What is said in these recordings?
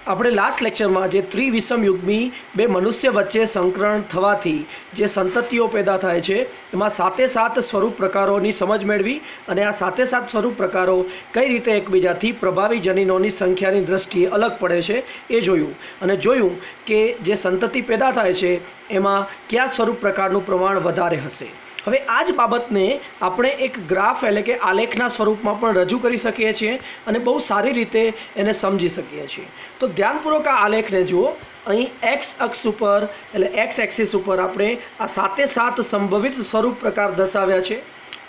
આપણે લાસ્ટ લેક્ચરમાં જે ત્રિવિષમ યુગ્મી બે મનુષ્ય વચ્ચે સંકરણ થવાથી જે સંતતિઓ પેદા થાય છે એમાં 7 સ્વરૂપ પ્રકારોની સમજ મેળવી અને આ 7 સ્વરૂપ પ્રકારો કઈ રીતે એકબીજાથી પ્રભાવી જનીનોની સંખ્યાની દ્રષ્ટિએ અલગ પડે છે એ જોયું અને જોયું કે જે સંતતિ પેદા થાય છે એમાં કયા સ્વરૂપ પ્રકારનું પ્રમાણ વધારે હશે। હવે આ જ બાબતને આપણે એક ગ્રાફ એટલે કે આલેખના સ્વરૂપમાં પણ રજૂ કરી શકીએ છીએ અને બહુ સારી રીતે એને સમજી શકીએ છીએ। તો ધ્યાનપૂર્વક આ આલેખને જુઓ। અહીં એક્સ અક્ષ ઉપર એટલે એક્સ એક્સિસ ઉપર આપણે આ 7 સંભવિત સ્વરૂપ પ્રકાર દર્શાવ્યા છે,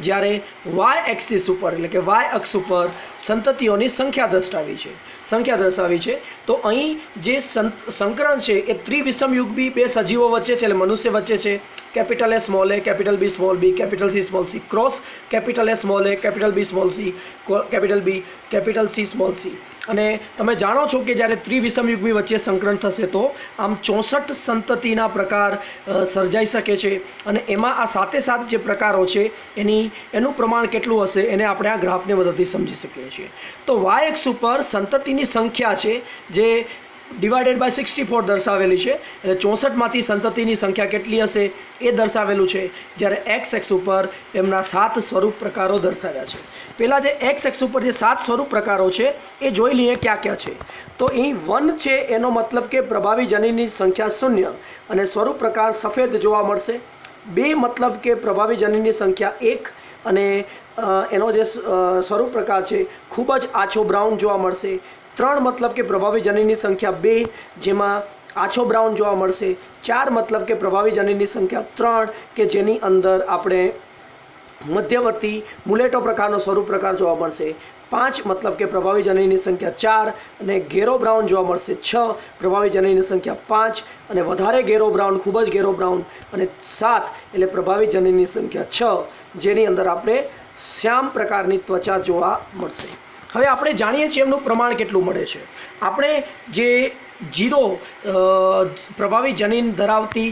જ્યારે વાય એક્સિસ ઉપર એટલે કે વાય અક્ષ ઉપર સંતતિઓની સંખ્યા દર્શાવી છે। તો અહીં જે સંકરણ છે એ ત્રિવિષમ યુગ્મી બે સજીવો વચ્ચે છે એટલે મનુષ્ય વચ્ચે છે। Capital A small A, capital B small B, capital C small C, cross capital A small A, capital B small C, capital B, capital C small C. અને તમે જાણો છો કે જ્યારે ત્રિવિષમ યુગ્મી વચ્ચે સંકરણ થશે તો આમ 64 સંતતિના પ્રકાર સર્જાઈ શકે છે અને એમાં આ 7 જે પ્રકારો છે એનું પ્રમાણ કેટલું હશે એને આપણે આ ગ્રાફની મદદથી સમજી શકીએ છીએ। તો વાય એક્સ ઉપર સંતતિની સંખ્યા છે જે ડિવાઇડેડ બાય 64 દર્શાવેલી છે એટલે 64માંથી સંતતિની સંખ્યા કેટલી હશે એ દર્શાવેલું છે, જ્યારે એક્સ એક્સ ઉપર એમના 7 સ્વરૂપ પ્રકારો દર્શાવ્યા છે। પહેલાં જે એક્સ એક્સ ઉપર જે 7 સ્વરૂપ પ્રકારો છે એ જોઈ લઈએ ક્યાં ક્યાં છે। તો અહીં 1 છે એનો મતલબ કે પ્રભાવી જનીનની સંખ્યા 0 અને સ્વરૂપ પ્રકાર સફેદ જોવા મળશે। 2 મતલબ કે પ્રભાવી જનીનની સંખ્યા 1 અને એનો જે સ્વરૂપ પ્રકાર છે ખૂબ જ આછો બ્રાઉન જોવા મળશે। 3 મતલબ કે પ્રભાવી જનીનની સંખ્યા 2 જેમાં આછો બ્રાઉન જોવા મળશે। 4 મતલબ કે પ્રભાવી જનીનની સંખ્યા 3 કે જેની અંદર આપણે મધ્યવર્તી મુલેટો પ્રકારનો સ્વરૂપ પ્રકાર જોવા મળશે। 5 મતલબ કે પ્રભાવી જનીનની સંખ્યા 4 અને ઘેરો બ્રાઉન જોવા મળશે। 6 પ્રભાવી જનીનની સંખ્યા 5 અને વધારે ઘેરો બ્રાઉન, ખૂબ જ ઘેરો બ્રાઉન અને 7 એટલે પ્રભાવી જનીનની સંખ્યા 6 જેની અંદર આપણે શ્યામ પ્રકારની ત્વચા જોવા મળશે। હવે આપણે જાણીએ છીએ એમનું પ્રમાણ કેટલું મળે છે। આપણે જે 0 પ્રભાવી જનીન ધરાવતી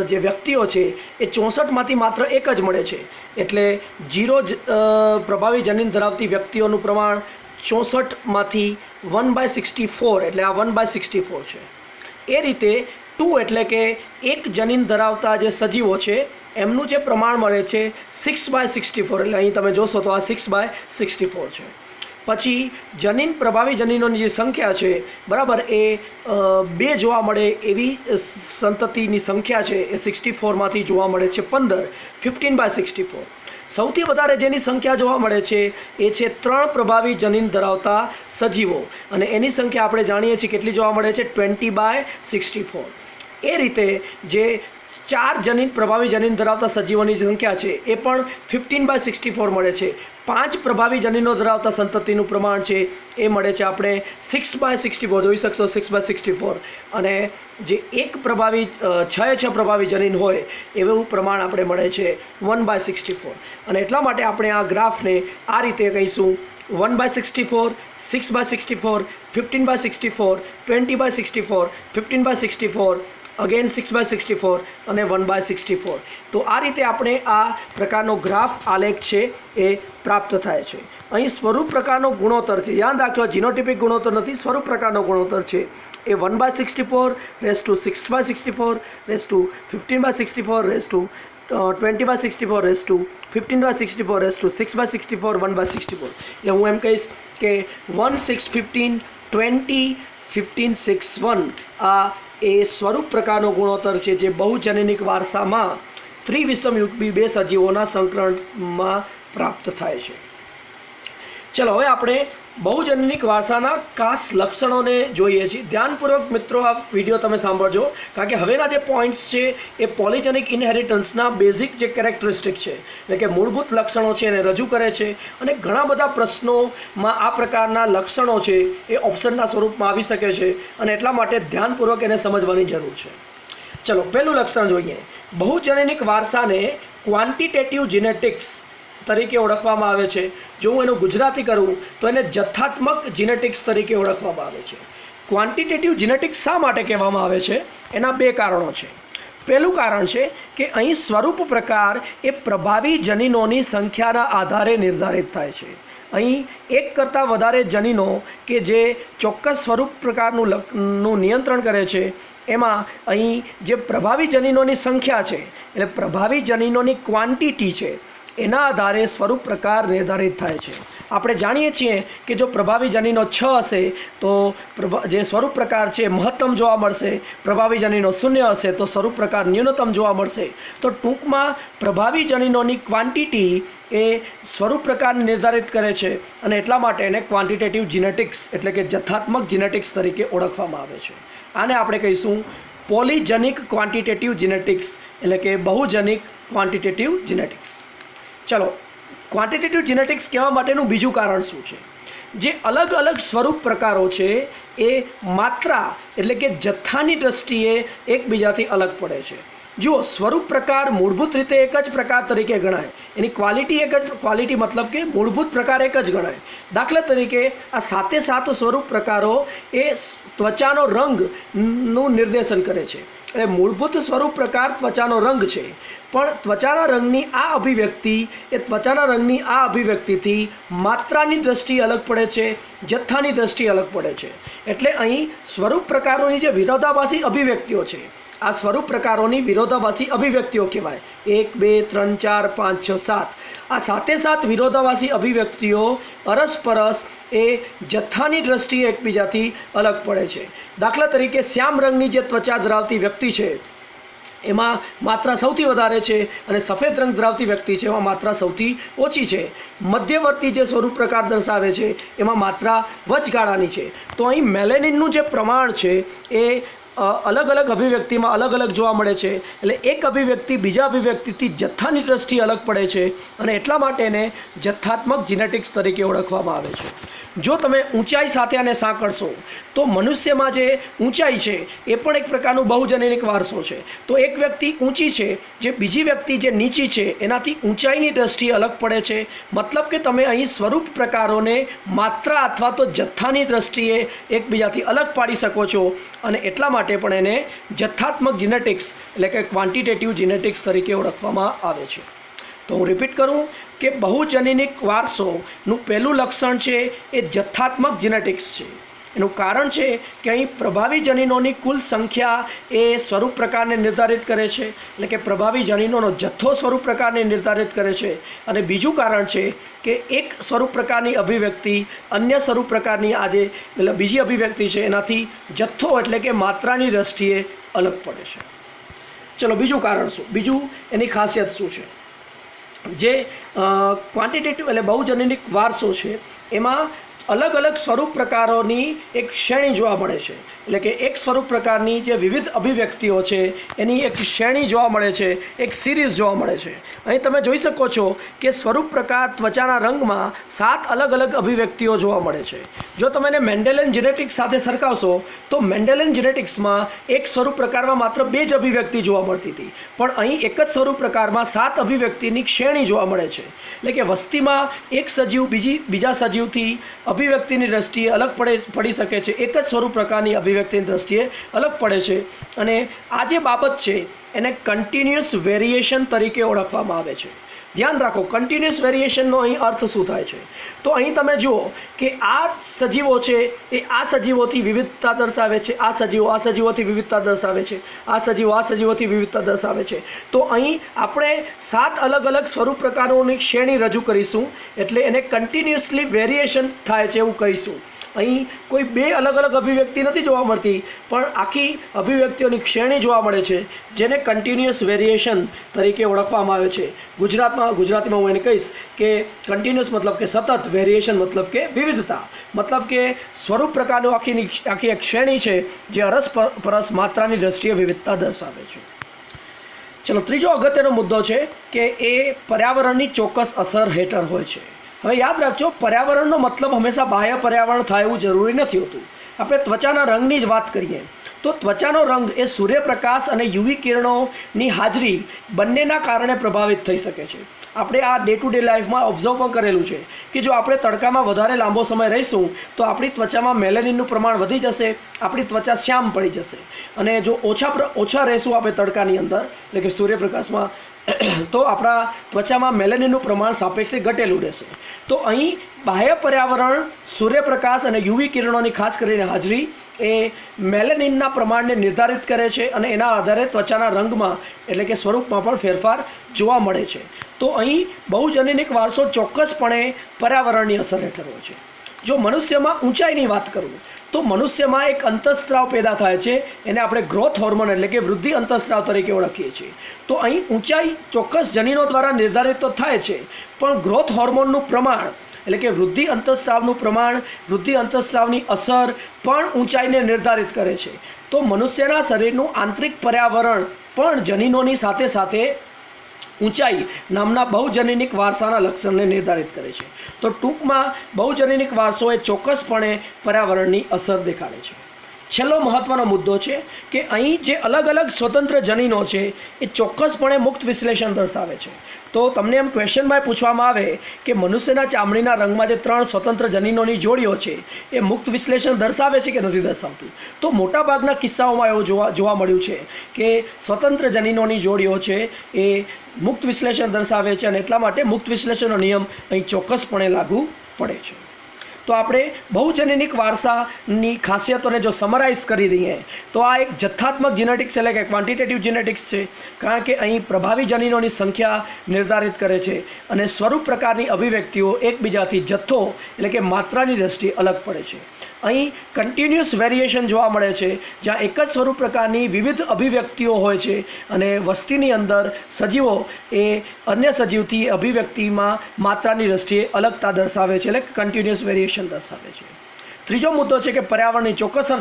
જે વ્યક્તિઓ છે એ 64માંથી માત્ર 1 જ મળે છે, એટલે 0 પ્રભાવી જનીન ધરાવતી વ્યક્તિઓનું પ્રમાણ 64માંથી 1/64 એટલે આ 1/64 છે। એ રીતે 2 એટલે કે 1 જનીન ધરાવતા જે સજીવો છે એમનું જે પ્રમાણ મળે છે 6/64 એટલે અહીં તમે જોશો તો આ 6/64 છે। પછી જનીન પ્રભાવી જનીનોની જે સંખ્યા છે બરાબર એ 2 જોવા મળે એવી સંતતિની સંખ્યા છે એ 64માંથી જોવા મળે છે 15/64। સૌથી વધારે જેની સંખ્યા જોવા મળે છે એ છે 3 પ્રભાવી જનીન ધરાવતા સજીવો અને એની સંખ્યા આપણે જાણીએ છીએ કેટલી જોવા મળે છે 20/64। એ રીતે જે 4 જનીન પ્રભાવી જનીન ધરાવતા સજીવોની સંખ્યા છે એ પણ 15/64 મળે છે। 5 પ્રભાવી જનીનો ધરાવતા સંતતિનું પ્રમાણ છે એ મળે છે આપણે 6/64 જોઈ શકશો 6/64 અને જે 1 પ્રભાવી 6 પ્રભાવી જનીન હોય એવું પ્રમાણ આપણે મળે છે 1/64 અને એટલા માટે આપણે આ ગ્રાફને આ રીતે કહીશું 1/64, 6/64, 15/64, 20/64, 15/64 અગેન 6/64 અને 1/64। તો આ રીતે આપણે આ પ્રકારનો ગ્રાફ આલેખ છે એ પ્રાપ્ત થાય છે। અહીં સ્વરૂપ પ્રકારનો ગુણોત્તર છે, યાદ રાખજો જીનોટિપિક ગુણોત્તર નથી, સ્વરૂપ પ્રકારનો ગુણોત્તર છે એ 1/64 raise to 6/64 raise to 15/64 raise to 20/64 raise to 15/64 raise to 6/64 1/64। એટલે હું એમ કહીશ કે 1 6 15 20 15 6 1 આ એ સ્વરૂપ પ્રકારનો ગુણોત્તર છે જે બહુજનનિક વારસામાં ત્રિવિષમ યુગ્મી બે સજીવોના સંકરણમાં પ્રાપ્ત થાય છે। ચલો હવે આપણે બહુજનનિક વારસાના ખાસ લક્ષણોને જોઈએ છીએ। ધ્યાનપૂર્વક મિત્રો આ વિડીયો તમે સાંભળજો, કારણ કે હવેના જે પોઈન્ટ્સ છે એ પોલિજેનિક ઇનહેરિટન્સના બેઝિક જે કેરેક્ટરિસ્ટિક છે એટલે કે મૂળભૂત લક્ષણો છે એને રજૂ કરે છે અને ઘણા બધા પ્રશ્નોમાં આ પ્રકારના લક્ષણો છે એ ઓપ્શનના સ્વરૂપમાં આવી શકે છે અને એટલા માટે ધ્યાનપૂર્વક એને સમજવાની જરૂર છે। ચલો પહેલું લક્ષણ જોઈએ। બહુજનનિક વારસાને ક્વોન્ટિટેટિવ જીનેટિક્સ તરીકે ઓળખવામાં આવે છે। જો હું એનું ગુજરાતી કરું તો એને જથ્થાત્મક જીનેટિક્સ તરીકે ઓળખવામાં આવે છે। ક્વોન્ટિટેટિવ જીનેટિક્સ શા માટે કહેવામાં આવે છે એના 2 કારણો છે। પહેલું કારણ છે કે અહીં સ્વરૂપ પ્રકાર એ પ્રભાવી જનીનોની સંખ્યાના આધારે નિર્ધારિત થાય છે અહીં એક કરતાં વધારે જનીનો કે જે ચોક્કસ સ્વરૂપ પ્રકારનું નિયંત્રણ કરે છે, એમાં અહીં જે પ્રભાવી જનીનોની સંખ્યા છે, એટલે પ્રભાવી જનીનોની ક્વોન્ટિટી છે, એના આધારે સ્વરૂપ પ્રકાર નિર્ધારિત થાય છે. આપણે જાણીએ છીએ કે જો પ્રભાવી જનીનો 6 હશે તો જે સ્વરૂપ પ્રકાર છે મહત્તમ જોવા મળશે, પ્રભાવી જનીનો 0 હશે તો સ્વરૂપ પ્રકાર ન્યૂનતમ જોવા મળશે. તો ટૂંકમાં પ્રભાવી જનીનોની ક્વોન્ટિટી એ સ્વરૂપ પ્રકારને નિર્ધારિત કરે છે અને એટલા માટે એને ક્વોન્ટિટેટિવ જીનેટિક્સ એટલે કે જથ્થાત્મક જીનેટિક્સ તરીકે ઓળખવામાં આવે છે. આને આપણે કહીશું પોલીજનિક ક્વોન્ટિટેટિવ જીનેટિક્સ એટલે કે બહુજનિક ક્વોન્ટિટેટિવ જીનેટિક્સ. ચલો, ક્વોન્ટિટેટિવ જીનેટિક્સ કહેવા માટેનું બીજું કારણ શું છે? જે અલગ અલગ સ્વરૂપ પ્રકારો છે એ માત્રા એટલે કે જથ્થાની દૃષ્ટિએ એકબીજાથી અલગ પડે છે. જુઓ, સ્વરૂપ પ્રકાર મૂળભૂત રીતે એક જ પ્રકાર તરીકે ગણાય, એની ક્વોલિટી એક જ, ક્વોલિટી મતલબ કે મૂળભૂત પ્રકાર એક જ ગણાય. દાખલા તરીકે આ 7 સ્વરૂપ પ્રકારો એ ત્વચાનો રંગનું નિર્દેશન કરે છે. એટલે મૂળભૂત સ્વરૂપ પ્રકાર ત્વચાનો રંગ છે, પણ ત્વચાના રંગની આ અભિવ્યક્તિ એ ત્વચાના રંગની આ અભિવ્યક્તિથી માત્રાની દૃષ્ટિએ અલગ પડે છે, જથ્થાની દૃષ્ટિએ અલગ પડે છે. એટલે અહીં સ્વરૂપ પ્રકારોની જે વિરોધાભાસી અભિવ્યક્તિઓ છે, આ સ્વરૂપ પ્રકારોની વિરોધાભાસી અભિવ્યક્તિઓ કહેવાય. 1, 2, 3, 4, 5, 6, 7 આ 7 વિરોધાભાસી અભિવ્યક્તિઓ અરસપરસ એ જથ્થાની દૃષ્ટિએ એકબીજાથી અલગ પડે છે. દાખલા તરીકે શ્યામ રંગની જે ત્વચા ધરાવતી વ્યક્તિ છે એમાં માત્રા સૌથી વધારે છે અને સફેદ રંગ ધરાવતી વ્યક્તિ છે એમાં માત્રા સૌથી ઓછી છે. મધ્યવર્તી જે સ્વરૂપ પ્રકાર દર્શાવે છે એમાં માત્રા વચગાળાની છે. તો અહીં મેલેનિનનું જે પ્રમાણ છે એ અલગ અલગ અભિવ્યક્તિમાં અલગ અલગ જોવા મળે છે. એટલે એક અભિવ્યક્તિ બીજા અભિવ્યક્તિથી જથ્થાની દૃષ્ટિએ અલગ પડે છે અને એટલા માટે એને જથ્થાત્મક જીનેટિક્સ તરીકે ઓળખવામાં આવે છે. જો તમે ઊંચાઈ સાથે આને સાંકળશો તો મનુષ્યમાં જે ઊંચાઈ છે એ પણ એક પ્રકારનું બહુજનીનિક વારસો છે. તો એક વ્યક્તિ ઊંચી છે, જે બીજી વ્યક્તિ જે નીચી છે એનાથી ઊંચાઈની દૃષ્ટિએ અલગ પડે છે. મતલબ કે તમે અહીં સ્વરૂપ પ્રકારોને માત્રા અથવા તો જથ્થાની દૃષ્ટિએ એકબીજાથી અલગ પાડી શકો છો અને એટલા માટે પણ એને જથ્થાત્મક જીનેટિક્સ એટલે કે ક્વોન્ટિટેટિવ જીનેટિક્સ તરીકે ઓળખવામાં આવે છે. તો હું રિપીટ કરું કે બહુજનીનિક વારસોનું પહેલું લક્ષણ છે એ જથ્થાત્મક જીનેટિક્સ છે. એનું કારણ છે કે અહીં પ્રભાવી જનીનોની કુલ સંખ્યા એ સ્વરૂપ પ્રકારને નિર્ધારિત કરે છે, એટલે કે પ્રભાવી જનીનોનો જથ્થો સ્વરૂપ પ્રકારને નિર્ધારિત કરે છે. અને બીજું કારણ છે કે એક સ્વરૂપ પ્રકારની અભિવ્યક્તિ અન્ય સ્વરૂપ પ્રકારની આજે એટલે બીજી અભિવ્યક્તિ છે એનાથી જથ્થો એટલે કે માત્રાની દૃષ્ટિએ અલગ પડે છે. ચલો, બીજું કારણ શું, બીજું એની ખાસિયત શું છે? જે ક્વોન્ટિટેટિવ એટલે બહુજનીનિક વારસો છે એમાં અલગ અલગ સ્વરૂપ પ્રકારોની એક શ્રેણી જોવા મળે છે. એટલે કે એક સ્વરૂપ પ્રકારની જે વિવિધ અભિવ્યક્તિઓ છે એની એક શ્રેણી જોવા મળે છે, એક સિરીઝ જોવા મળે છે. અહીં તમે જોઈ શકો છો કે સ્વરૂપ પ્રકાર ત્વચાના રંગમાં 7 અલગ અલગ અભિવ્યક્તિઓ જોવા મળે છે. જો તમે એને મેન્ડેલિયન જીનેટિક્સ સાથે સરખાવશો તો મેન્ડેલિયન જીનેટિક્સમાં એક સ્વરૂપ પ્રકારમાં માત્ર 2 જ અભિવ્યક્તિ જોવા મળતી હતી, પણ અહીં એક જ સ્વરૂપ પ્રકારમાં 7 અભિવ્યક્તિની શ્રેણી જોવા મળે છે. એટલે કે વસ્તીમાં એક સજીવ બીજા સજીવથી અભિવ્યક્તિની દૃષ્ટિએ અલગ પડી શકે છે, એક જ સ્વરૂપ પ્રકારની અભિવ્યક્તિની દૃષ્ટિએ અલગ પડે છે. અને આ જે બાબત છે એને કન્ટિન્યુઅસ વેરિએશન તરીકે ઓળખવામાં આવે છે. ધ્યાન રાખો, કન્ટિન્યુઅસ વેરિએશનનો અહીં અર્થ શું થાય છે? તો અહીં તમે જુઓ કે આ સજીવો છે એ આ સજીવોથી વિવિધતા દર્શાવે છે, આ સજીવોથી વિવિધતા દર્શાવે છે, આ સજીવોથી વિવિધતા દર્શાવે છે. તો અહીં આપણે 7 અલગ અલગ સ્વરૂપ પ્રકારોની શ્રેણી રજૂ કરીશું, એટલે એને કન્ટિન્યુઅસલી વેરિએશન થાય છે એવું કહીશું. અહીં કોઈ 2 અલગ અલગ અભિવ્યક્તિ નથી જોવા મળતી, પણ આખી અભિવ્યક્તિઓની શ્રેણી જોવા મળે છે, જેને કન્ટિન્યુઅસ વેરિએશન તરીકે ઓળખવામાં આવે છે. ગુજરાતીમાં હું એને કહીશ કે કન્ટિન્યુઅસ મતલબ કે સતત, વેરિએશન મતલબ કે વિવિધતા, મતલબ કે સ્વરૂપ પ્રકારનું આખી એક શ્રેણી છે જે અરસપરસ માત્રાની દૃષ્ટિએ વિવિધતા દર્શાવે છે. ચલો, ત્રીજો અગત્યનો મુદ્દો છે કે એ પર્યાવરણની ચોક્કસ અસર હેઠળ હોય છે. હવે યાદ રાખજો, પર્યાવરણનો મતલબ હંમેશા બાહ્ય પર્યાવરણ થાય એવું જરૂરી નથી હોતું. આપણે ત્વચાના રંગની જ વાત કરીએ તો ત્વચાનો રંગ એ સૂર્યપ્રકાશ અને યુવી કિરણોની હાજરી બંનેના કારણે પ્રભાવિત થઈ શકે છે. આપણે આ ડે ટુ ડે લાઈફમાં ઓબ્ઝર્વ પણ કરેલું છે કે જો આપણે તડકામાં વધારે લાંબો સમય રહીશું તો આપણી ત્વચામાં મેલેનિનનું પ્રમાણ વધી જશે, આપણી ત્વચા શ્યામ પડી જશે. અને જો ઓછા રહીશું આપણે તડકાની અંદર એટલે કે સૂર્યપ્રકાશમાં તો આપણા ત્વચામાં મેલેનિનનું પ્રમાણ સાપેક્ષે ઘટેલું રહેશે. તો અહીં બાહ્ય પર્યાવરણ, સૂર્યપ્રકાશ અને યુવી કિરણોની ખાસ કરીને હાજરી એ મેલેનિનના પ્રમાણને નિર્ધારિત કરે છે અને એના આધારે ત્વચાના રંગમાં એટલે કે સ્વરૂપમાં પણ ફેરફાર જોવા મળે છે. તો અહીં બહુજનીનિક વારસો ચોક્કસપણે પર્યાવરણની અસર હેઠળ હોય છે. જો મનુષ્યમાં ઊંચાઈની વાત કરું તો મનુષ્યમાં એક અંતઃસ્ત્રાવ પેદા થાય છે, એને આપણે ગ્રોથ હોર્મોન એટલે કે વૃદ્ધિ અંતઃસ્ત્રાવ તરીકે ઓળખીએ છીએ. તો અહીં ઊંચાઈ ચોક્કસ જનીનો દ્વારા નિર્ધારિત તો થાય છે, પણ ગ્રોથ હોર્મોનનું પ્રમાણ એટલે કે વૃદ્ધિ અંતઃસ્ત્રાવનું પ્રમાણ, વૃદ્ધિ અંતઃસ્ત્રાવની અસર પણ ઊંચાઈને નિર્ધારિત કરે છે. તો મનુષ્યના શરીરનું આંતરિક પર્યાવરણ પણ જનીનોની સાથે સાથે ઊંચાઈ નામના બહુજનીનિક વારસાના લક્ષણને નિર્ધારિત કરે છે. તો ટૂંકમાં બહુજનીનિક વારસો એ ચોક્કસપણે પર્યાવરણની અસર દેખાડે છે. છેલ્લો મહત્ત્વનો મુદ્દો છે કે અહીં જે અલગ અલગ સ્વતંત્ર જનીનો છે એ ચોક્કસપણે મુક્ત વિશ્લેષણ દર્શાવે છે. તો તમને એમ ક્વેશ્ચનમાં પૂછવામાં આવે કે મનુષ્યના ચામડીના રંગમાં જે 3 સ્વતંત્ર જનીનોની જોડીઓ છે એ મુક્ત વિશ્લેષણ દર્શાવે છે કે નથી દર્શાવતું? તો મોટાભાગના કિસ્સાઓમાં એવું જોવા મળ્યું છે કે સ્વતંત્ર જનીનોની જોડીઓ છે એ મુક્ત વિશ્લેષણ દર્શાવે છે અને એટલા માટે મુક્ત વિશ્લેષણનો નિયમ અહીં ચોક્કસપણે લાગુ પડે છે. તો આપણે બહુજનીનિક વારસાની ખાસિયતોને જો સમરાઇઝ કરી દઈએ તો આ એક જથ્થાત્મક જીનેટિક્સ એટલે કે ક્વોન્ટિટેટિવ જીનેટિક્સ છે, કારણ કે અહીં પ્રભાવી જનીનોની સંખ્યા નિર્ધારિત કરે છે અને સ્વરૂપ પ્રકારની અભિવ્યક્તિઓ એકબીજાથી જથ્થો એટલે કે માત્રાની દ્રષ્ટિએ અલગ પડે છે. અહીં કન્ટિન્યુઅસ વેરિએશન જોવા મળે છે, જ્યાં એક જ સ્વરૂપ પ્રકારની વિવિધ અભિવ્યક્તિઓ હોય છે અને વસ્તીની અંદર સજીવો એ અન્ય સજીવથી અભિવ્યક્તિમાં માત્રાની દ્રષ્ટિએ અલગતા દર્શાવે છે, એટલે કન્ટિન્યુઅસ વેરિએશન દર્શાવે છે. ત્રીજો મુદ્દો છે કે પર્યાવરણની ચોક્કસ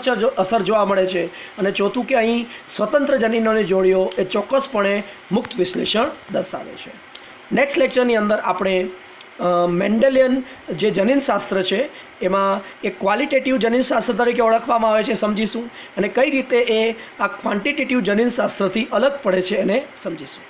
અસર જોવા મળે છે અને ચોથું કે અહીં સ્વતંત્ર જનીનોની જોડીઓ એ ચોક્કસપણે મુક્ત વિશ્લેષણ દર્શાવે છે. નેક્સ્ટ લેક્ચરની અંદર આપણે મેન્ડેલિયન જે જનીનશાસ્ત્ર છે એમાં એક ક્વોલિટેટિવ જનીનશાસ્ત્ર તરીકે ઓળખવામાં આવે છે સમજીશું, અને કઈ રીતે એ આ ક્વોન્ટિટેટિવ જનીનશાસ્ત્રથી અલગ પડે છે એને સમજીશું.